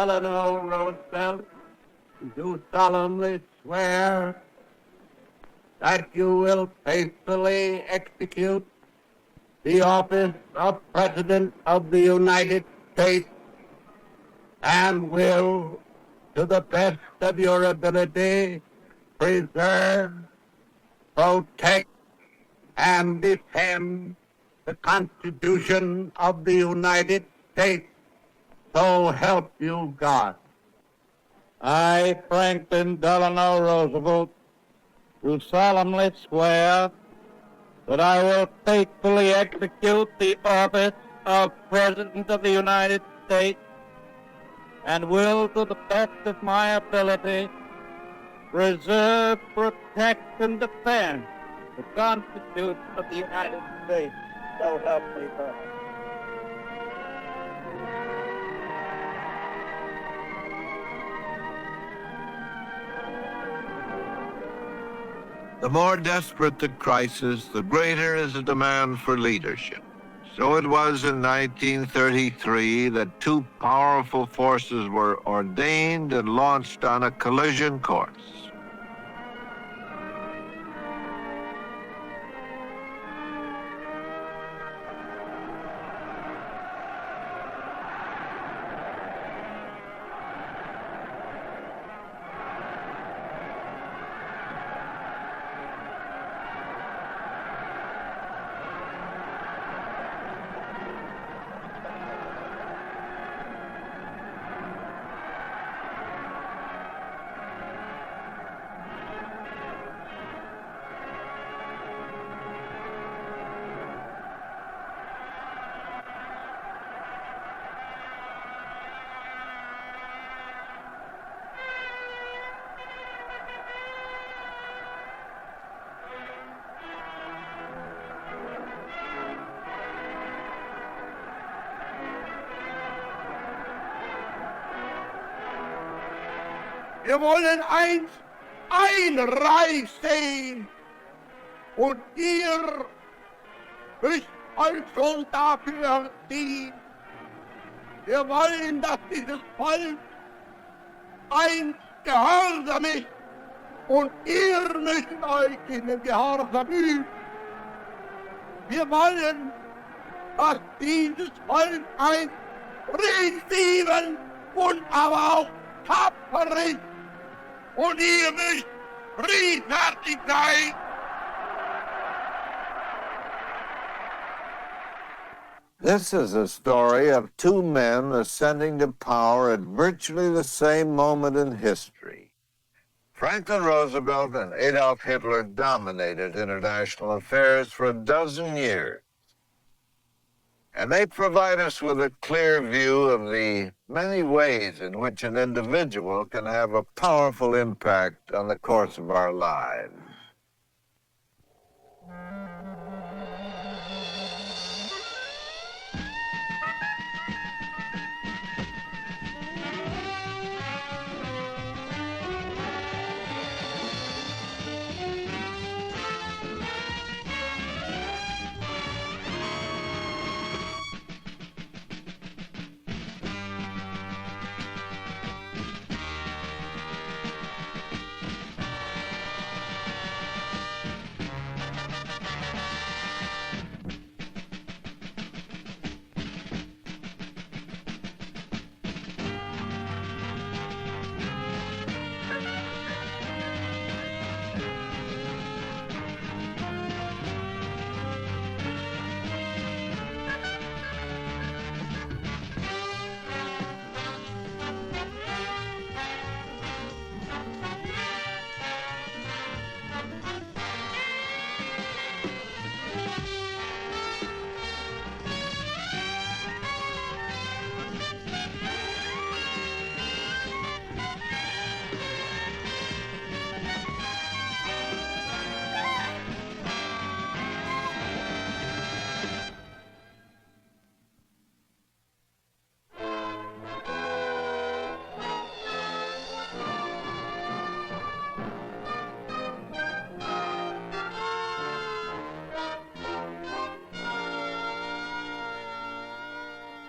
Delano Roosevelt, do solemnly swear that you will faithfully execute the office of President of the United States and will, to the best of your ability, preserve, protect, and defend the Constitution of the United States. So help you God. I, Franklin Delano Roosevelt, do solemnly swear that I will faithfully execute the office of President of the United States and will, to the best of my ability, preserve, protect, and defend the Constitution of the United States. So help me God. The more desperate the crisis, the greater is the demand for leadership. So it was in 1933 that two powerful forces were ordained and launched on a collision course. Wir wollen ein Reich sehen und ihr müsst euch schon dafür ziehen. Wir wollen, dass dieses Volk ein Gehorsam ist und ihr müsst euch in den Gehorsam üben. Wir wollen, dass dieses Volk ein friedliebend und aber auch tapfer ist. Und ihr müsst friedfertig sein. This is a story of two men ascending to power at virtually the same moment in history. Franklin Roosevelt and Adolf Hitler dominated international affairs for a dozen years. And they provide us with a clear view of the many ways in which an individual can have a powerful impact on the course of our lives.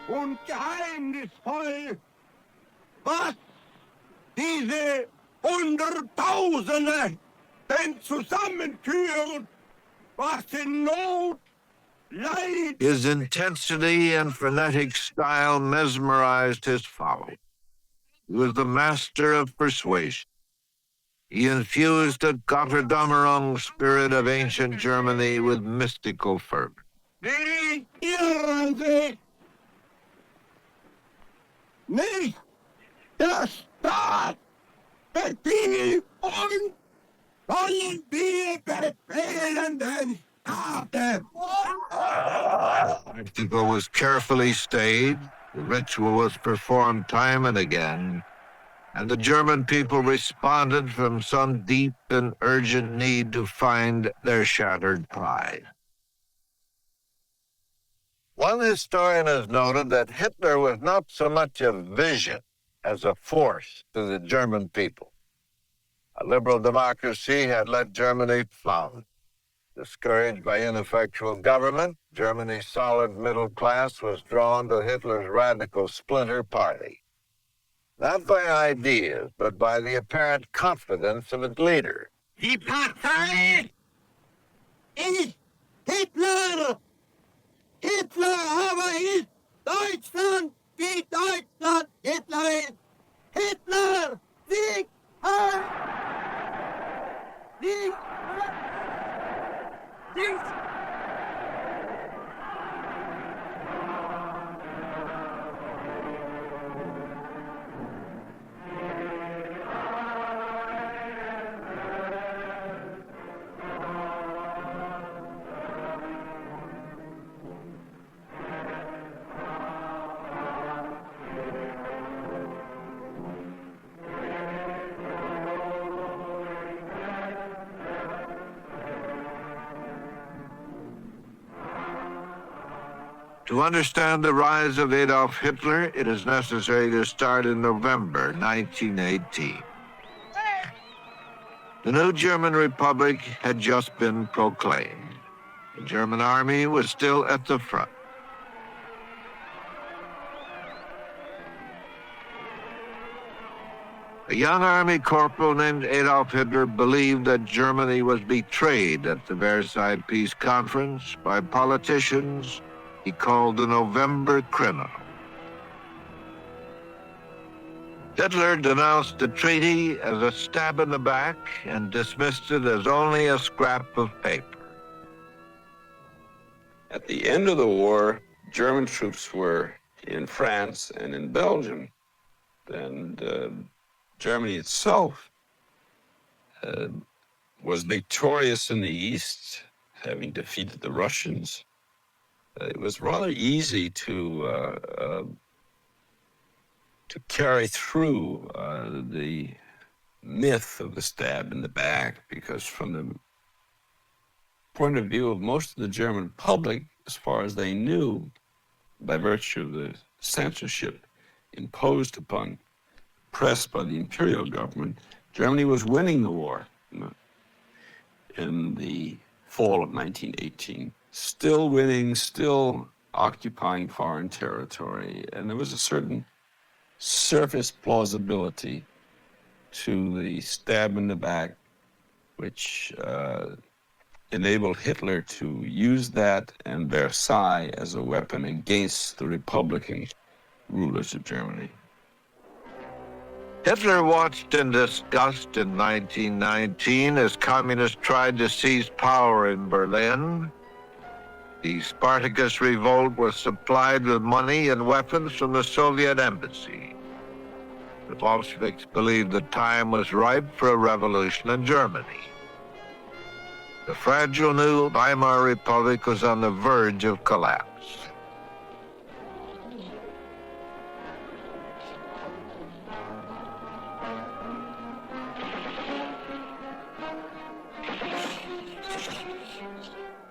Und geheimnisvoll was diese Hunderttausende denn zusammenführen, was in Not, Leid. His intensity and frenetic style mesmerized his followers. He was the master of persuasion. He infused the Gotterdammerung spirit of ancient Germany with mystical fervor. Dirigieren Sie nicht der Staat befiehlt uns, sondern wir befehlen den Staaten. The spectacle was carefully staged, the ritual was performed time and again, and the German people responded from some deep and urgent need to find their shattered pride. One historian has noted that Hitler was not so much a vision as a force to the German people. A liberal democracy had let Germany flounder. Discouraged by ineffectual government, Germany's solid middle class was drawn to Hitler's radical splinter party. Not by ideas, but by the apparent confidence of its leader. Die Partei ist Hitler! Hitler aber ist Deutschland, wie Deutschland Hitler ist! Hitler! Sieg! Heil! Sieg! Sieg! To understand the rise of Adolf Hitler, it is necessary to start in November 1918. The new German Republic had just been proclaimed. The German army was still at the front. A young army corporal named Adolf Hitler believed that Germany was betrayed at the Versailles Peace Conference by politicians he called the November criminal. Hitler denounced the treaty as a stab in the back and dismissed it as only a scrap of paper. At the end of the war, German troops were in France and in Belgium, and Germany itself was victorious in the East, having defeated the Russians. It was rather easy to carry through the myth of the stab in the back, because from the point of view of most of the German public, as far as they knew, by virtue of the censorship imposed upon press by the imperial government, Germany was winning the war in the fall of 1918. Still winning, still occupying foreign territory, and there was a certain surface plausibility to the stab in the back, which enabled Hitler to use that and Versailles as a weapon against the Republican rulers of Germany. Hitler watched in disgust in 1919 as communists tried to seize power in Berlin. The Spartacus revolt was supplied with money and weapons from the Soviet embassy. The Bolsheviks believed the time was ripe for a revolution in Germany. The fragile new Weimar Republic was on the verge of collapse.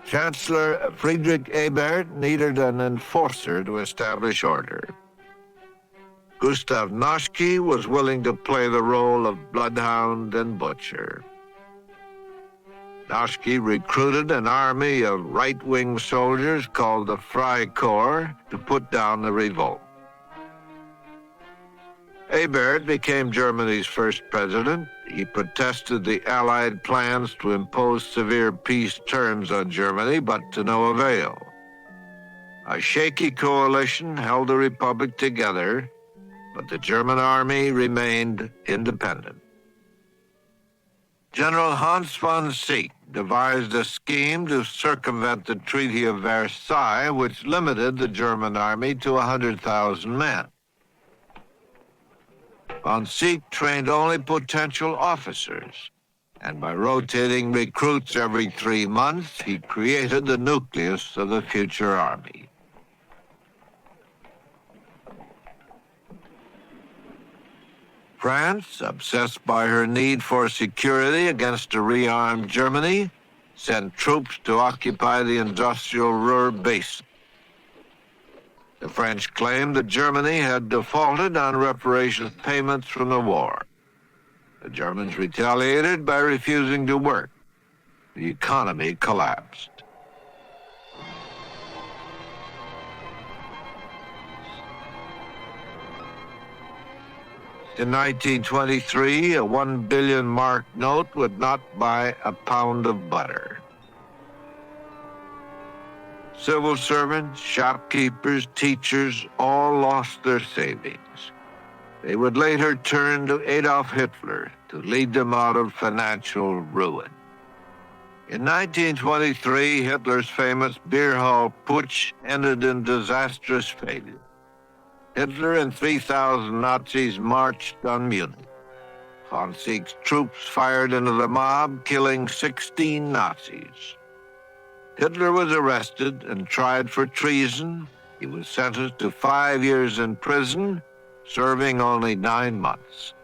Chancellor Friedrich Ebert needed an enforcer to establish order. Gustav Noschke was willing to play the role of bloodhound and butcher. Noschke recruited an army of right-wing soldiers called the Freikorps to put down the revolt. Ebert became Germany's first president. He protested the Allied plans to impose severe peace terms on Germany, but to no avail. A shaky coalition held the republic together, but the German army remained independent. General Hans von Zeke devised a scheme to circumvent the Treaty of Versailles, which limited the German army to 100,000 men. Von Zeke trained only potential officers, and by rotating recruits every 3 months, he created the nucleus of the future army. France, obsessed by her need for security against a rearmed Germany, sent troops to occupy the industrial Ruhr Basin. The French claimed that Germany had defaulted on reparations payments from the war. The Germans retaliated by refusing to work. The economy collapsed. In 1923, a 1 billion mark note would not buy a pound of butter. Civil servants, shopkeepers, teachers all lost their savings. They would later turn to Adolf Hitler to lead them out of financial ruin. In 1923, Hitler's famous beer hall putsch ended in disastrous failure. Hitler and 3,000 Nazis marched on Munich. Von Zeke's troops fired into the mob, killing 16 Nazis. Hitler was arrested and tried for treason. He was sentenced to 5 years in prison, serving only 9 months.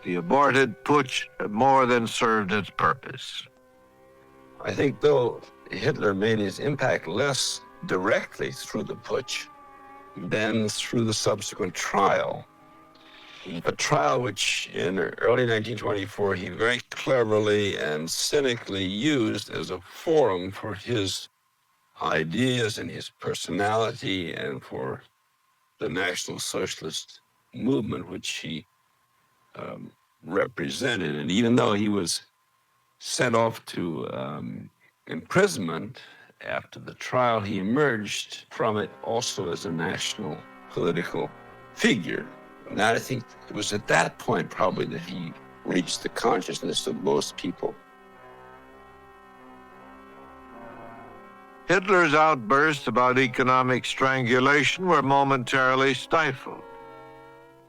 The aborted putsch more than served its purpose. I think, though, Hitler made his impact less directly through the putsch than through the subsequent trial. A trial which in early 1924 he very cleverly and cynically used as a forum for his ideas and his personality and for the National Socialist movement which he represented. And even though he was sent off to imprisonment after the trial, he emerged from it also as a national political figure. And I think it was at that point probably that he reached the consciousness of most people. Hitler's outbursts about economic strangulation were momentarily stifled.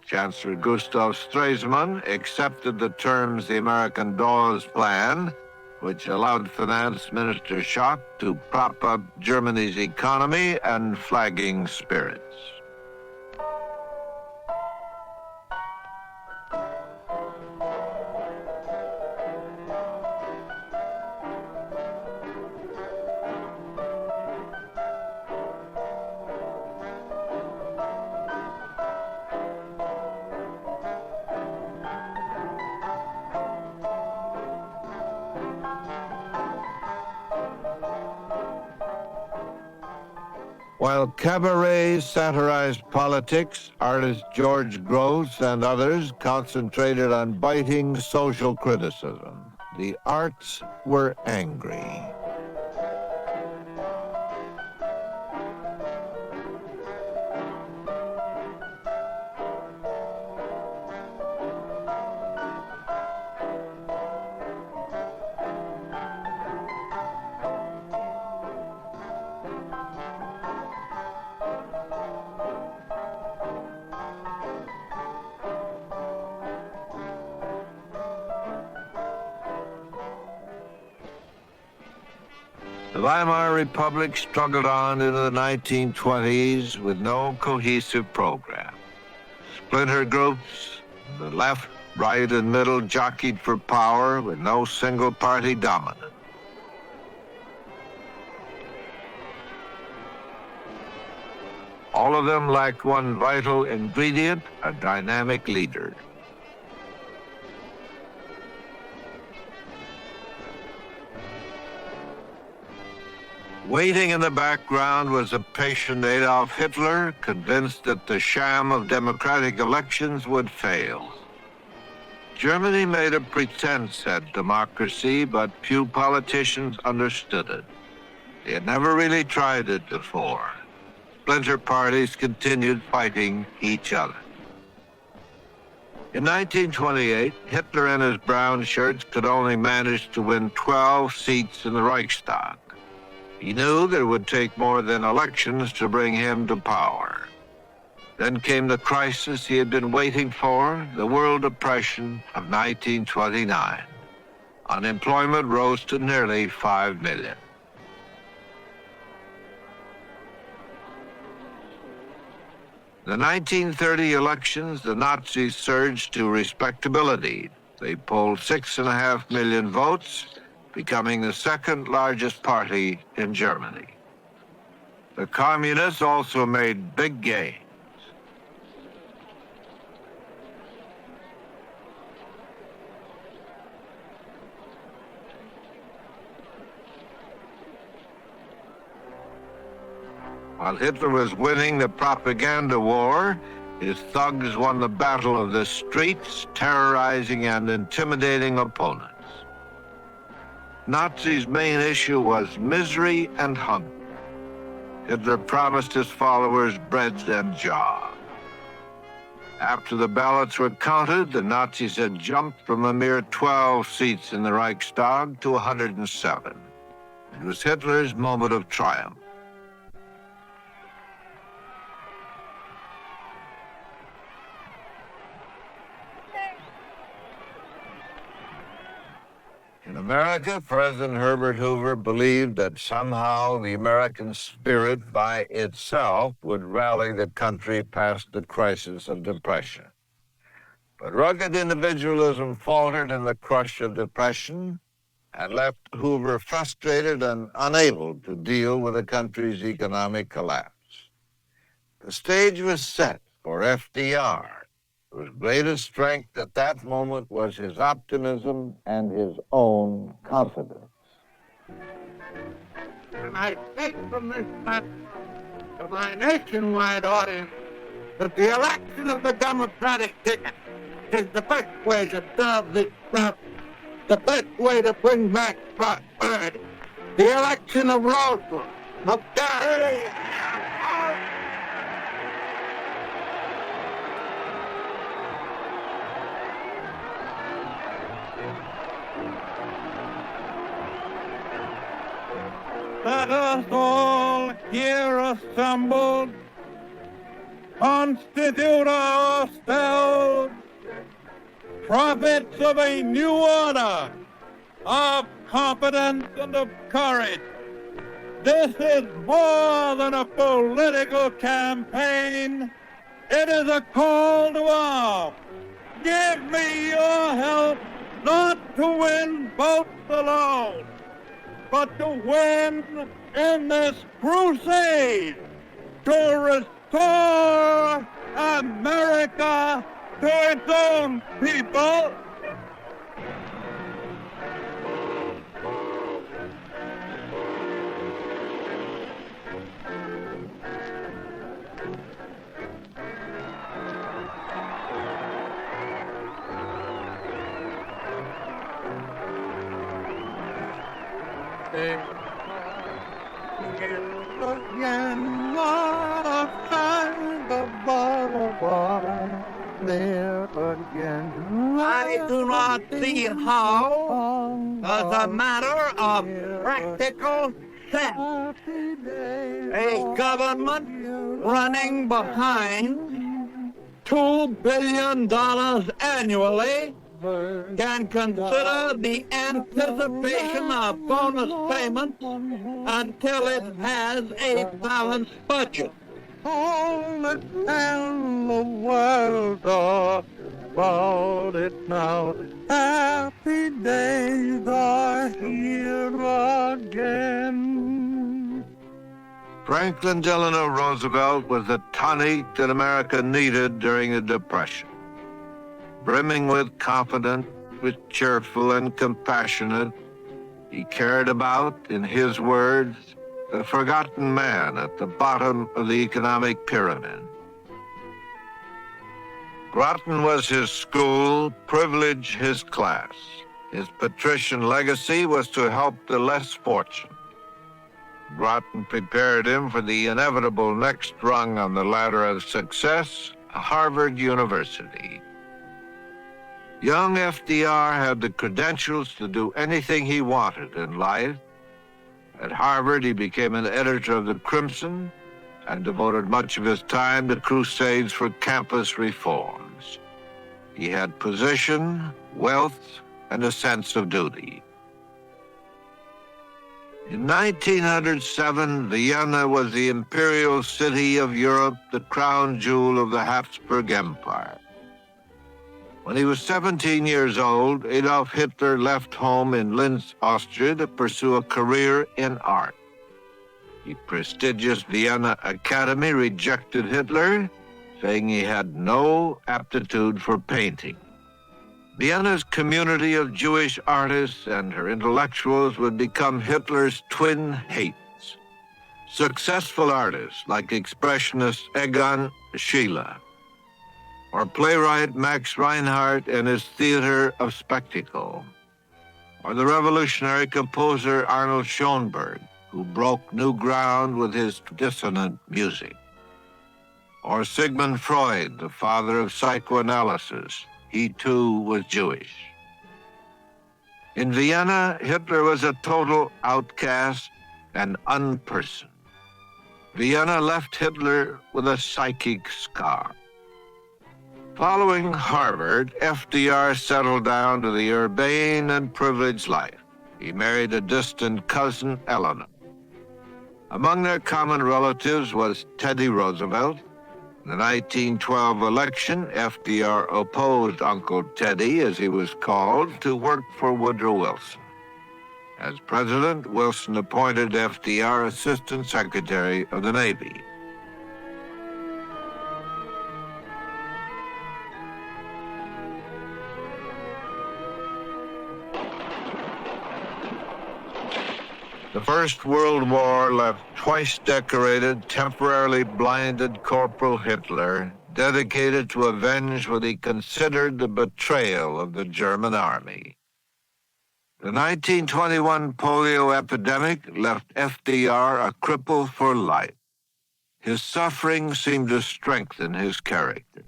Chancellor Gustav Stresemann accepted the terms of the American Dawes Plan, which allowed Finance Minister Schock to prop up Germany's economy and flagging spirits. While cabarets satirized politics, artist George Grosz and others concentrated on biting social criticism. The arts were angry. The Weimar Republic struggled on into the 1920s with no cohesive program. Splinter groups, the left, right, and middle jockeyed for power with no single party dominant. All of them lacked one vital ingredient, a dynamic leader. Waiting in the background was a patient Adolf Hitler, convinced that the sham of democratic elections would fail. Germany made a pretense at democracy, but few politicians understood it. They had never really tried it before. Splinter parties continued fighting each other. In 1928, Hitler and his brown shirts could only manage to win 12 seats in the Reichstag. He knew that it would take more than elections to bring him to power. Then came the crisis he had been waiting for, the World Depression of 1929. Unemployment rose to nearly 5 million. The 1930 elections, the Nazis surged to respectability. They polled 6.5 million votes, becoming the second largest party in Germany. The communists also made big gains. While Hitler was winning the propaganda war, his thugs won the battle of the streets, terrorizing and intimidating opponents. Nazis' main issue was misery and hunger. Hitler promised his followers bread and jobs. After the ballots were counted, the Nazis had jumped from a mere 12 seats in the Reichstag to 107. It was Hitler's moment of triumph. In America, President Herbert Hoover believed that somehow the American spirit by itself would rally the country past the crisis of depression. But rugged individualism faltered in the crush of depression and left Hoover frustrated and unable to deal with the country's economic collapse. The stage was set for FDR, whose greatest strength at that moment was his optimism and his own confidence. And I take from this message to my nationwide audience that the election of the Democratic ticket is the best way to solve this problem, the best way to bring back prosperity. The election of Roosevelt, of Gary. Let us all here assembled constitute ourselves prophets of a new order of confidence and of courage. This is more than a political campaign. It is a call to arms. Give me your help not to win votes alone, but to win in this crusade to restore America to its own people. Again, lost time, the bottle water, there again. I do not see how, as a matter of practical sense, a government running behind $2 billion annually can consider the anticipation of bonus payments until it has a balanced budget. All the time the world talks about it now. Happy days are here again. Franklin Delano Roosevelt was the tonic that America needed during the Depression. Brimming with confidence, was cheerful and compassionate, he cared about, in his words, the forgotten man at the bottom of the economic pyramid. Groton was his school, privilege his class. His patrician legacy was to help the less fortunate. Groton prepared him for the inevitable next rung on the ladder of success, Harvard University. Young FDR had the credentials to do anything he wanted in life. At Harvard, he became an editor of the Crimson and devoted much of his time to crusades for campus reforms. He had position, wealth, and a sense of duty. In 1907, Vienna was the imperial city of Europe, the crown jewel of the Habsburg Empire. When he was 17 years old, Adolf Hitler left home in Linz, Austria, to pursue a career in art. The prestigious Vienna Academy rejected Hitler, saying he had no aptitude for painting. Vienna's community of Jewish artists and her intellectuals would become Hitler's twin hates. Successful artists like expressionist Egon Schiele, or playwright Max Reinhardt and his theater of spectacle, or the revolutionary composer Arnold Schoenberg, who broke new ground with his dissonant music, or Sigmund Freud, the father of psychoanalysis. He too was Jewish. In Vienna, Hitler was a total outcast and unperson. Vienna left Hitler with a psychic scar. Following Harvard, FDR settled down to the urbane and privileged life. He married a distant cousin, Eleanor. Among their common relatives was Teddy Roosevelt. In the 1912 election, FDR opposed Uncle Teddy, as he was called, to work for Woodrow Wilson. As president, Wilson appointed FDR Assistant Secretary of the Navy. The First World War left twice decorated, temporarily blinded Corporal Hitler, dedicated to avenge what he considered the betrayal of the German army. The 1921 polio epidemic left FDR a cripple for life. His suffering seemed to strengthen his character.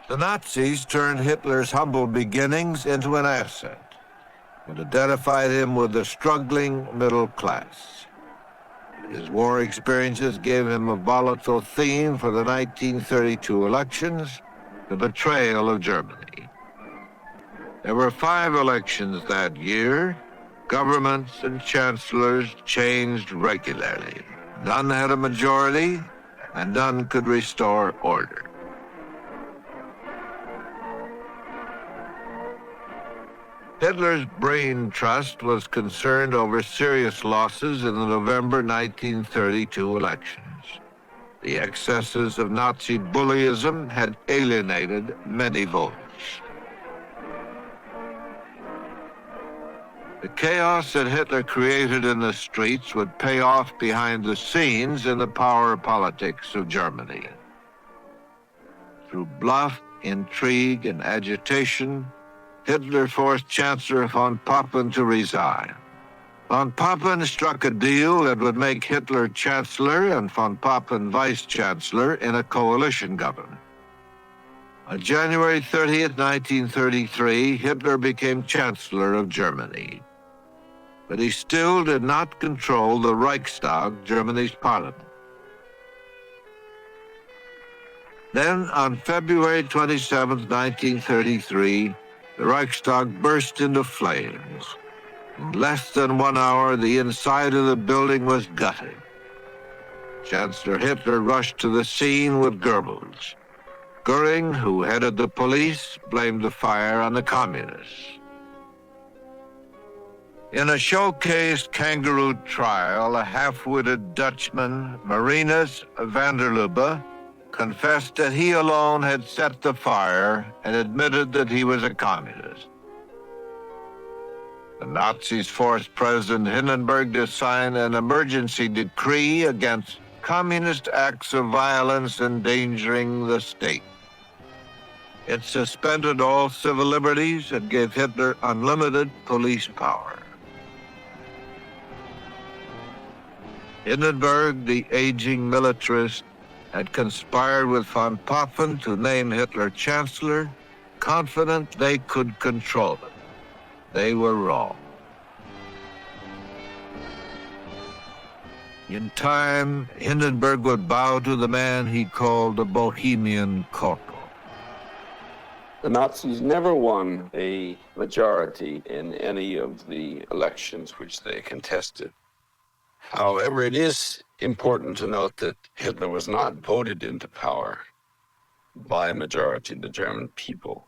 The Nazis turned Hitler's humble beginnings into an asset and identified him with the struggling middle class. His war experiences gave him a volatile theme for the 1932 elections, the betrayal of Germany. There were 5 elections that year. Governments and chancellors changed regularly. None had a majority, and none could restore order. Hitler's brain trust was concerned over serious losses in the November 1932 elections. The excesses of Nazi bullyism had alienated many voters. The chaos that Hitler created in the streets would pay off behind the scenes in the power politics of Germany. Through bluff, intrigue, and agitation, Hitler forced Chancellor von Papen to resign. Von Papen struck a deal that would make Hitler Chancellor and von Papen Vice Chancellor in a coalition government. On January 30th, 1933, Hitler became Chancellor of Germany. But he still did not control the Reichstag, Germany's parliament. Then, on February 27, 1933, the Reichstag burst into flames. In less than 1 hour, the inside of the building was gutted. Chancellor Hitler rushed to the scene with Goebbels. Goering, who headed the police, blamed the fire on the communists. In a showcased kangaroo trial, a half-witted Dutchman, Marinus van der Lubbe, confessed that he alone had set the fire and admitted that he was a communist. The Nazis forced President Hindenburg to sign an emergency decree against communist acts of violence endangering the state. It suspended all civil liberties and gave Hitler unlimited police power. Hindenburg, the aging militarist, had conspired with von Papen to name Hitler Chancellor, confident they could control him. They were wrong. In time, Hindenburg would bow to the man he called the Bohemian corporal. The Nazis never won a majority in any of the elections which they contested. However, it is important to note that Hitler was not voted into power by a majority of the German people.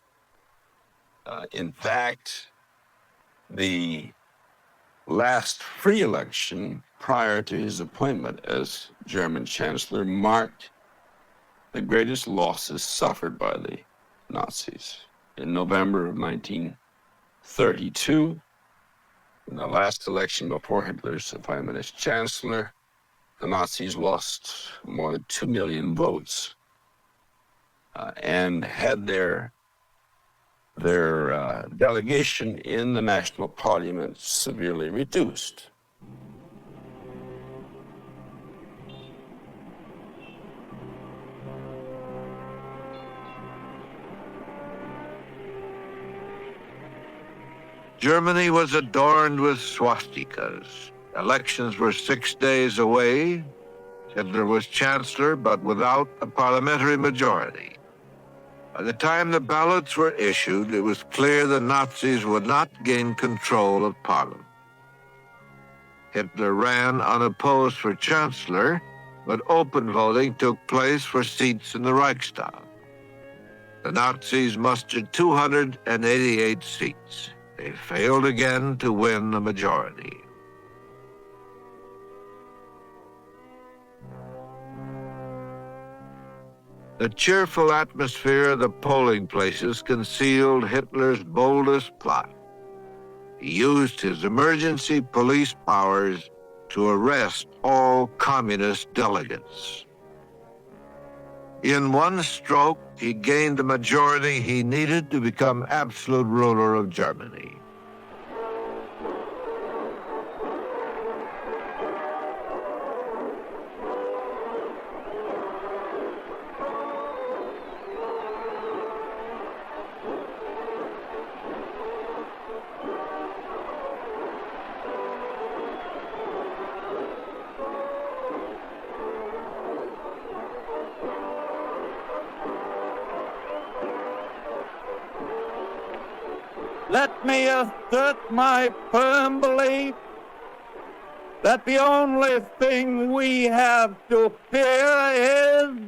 In fact, the last free election prior to his appointment as German Chancellor marked the greatest losses suffered by the Nazis. In November of 1932, in the last election before Hitler's appointment as Chancellor, the Nazis lost more than 2 million votes and had their delegation in the National Parliament severely reduced. Germany was adorned with swastikas. Elections were 6 days away. Hitler was chancellor, but without a parliamentary majority. By the time the ballots were issued, it was clear the Nazis would not gain control of parliament. Hitler ran unopposed for chancellor, but open voting took place for seats in the Reichstag. The Nazis mustered 288 seats. They failed again to win the majority. The cheerful atmosphere of the polling places concealed Hitler's boldest plot. He used his emergency police powers to arrest all communist delegates. In one stroke, he gained the majority he needed to become absolute ruler of Germany. Let me assert my firm belief that the only thing we have to fear is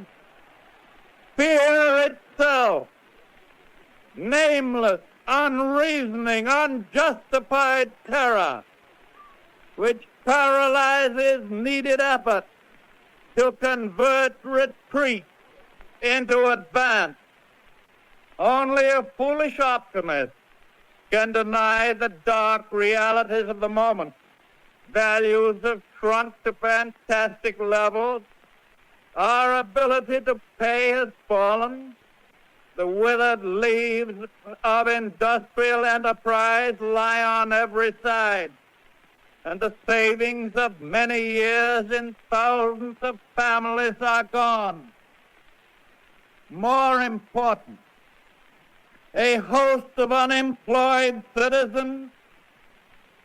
fear itself. Nameless, unreasoning, unjustified terror, which paralyzes needed effort to convert retreat into advance. Only a foolish optimist can deny the dark realities of the moment. Values have shrunk to fantastic levels. Our ability to pay has fallen. The withered leaves of industrial enterprise lie on every side, and the savings of many years in thousands of families are gone. More important, a host of unemployed citizens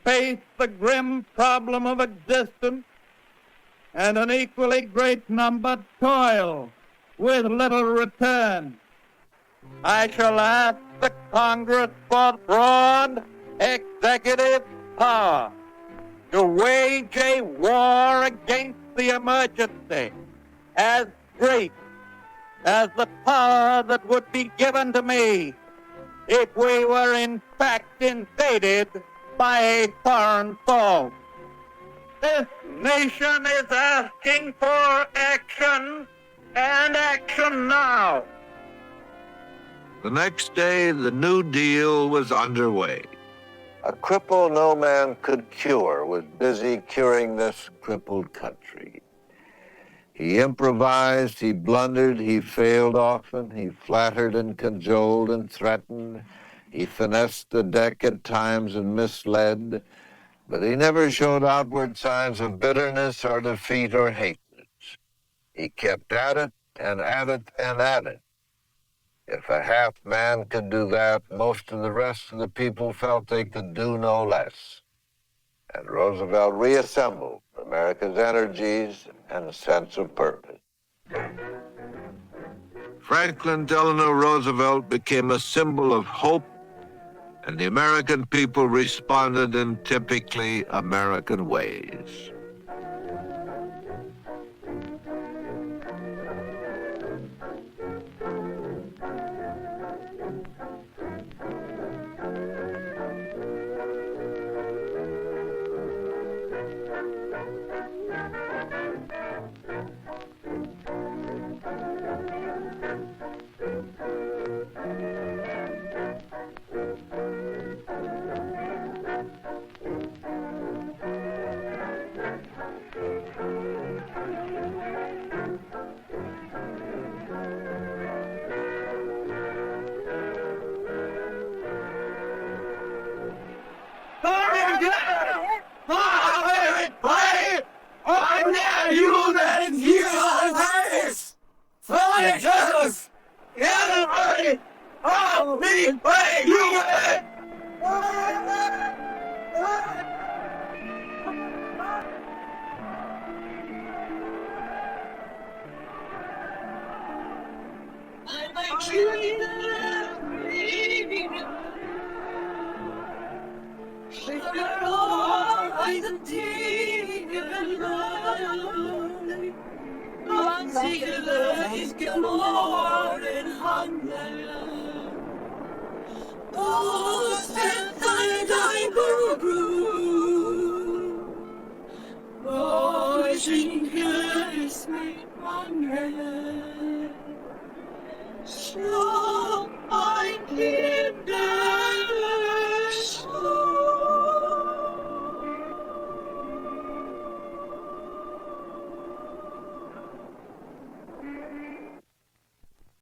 face the grim problem of existence, and an equally great number toil with little return. I shall ask the Congress for broad executive power to wage a war against the emergency as great as the power that would be given to me if we were in fact invaded by a foreign foe. This nation is asking for action, and action now. The next day, the New Deal was underway. A cripple no man could cure was busy curing this crippled country. He improvised, he blundered, he failed often, he flattered and cajoled and threatened, he finessed the deck at times and misled, but he never showed outward signs of bitterness or defeat or hatred. He kept at it and at it and at it. If a half man could do that, most of the rest of the people felt they could do no less. And Roosevelt reassembled America's energies and a sense of purpose. Franklin Delano Roosevelt became a symbol of hope, and the American people responded in typically American ways. Sure.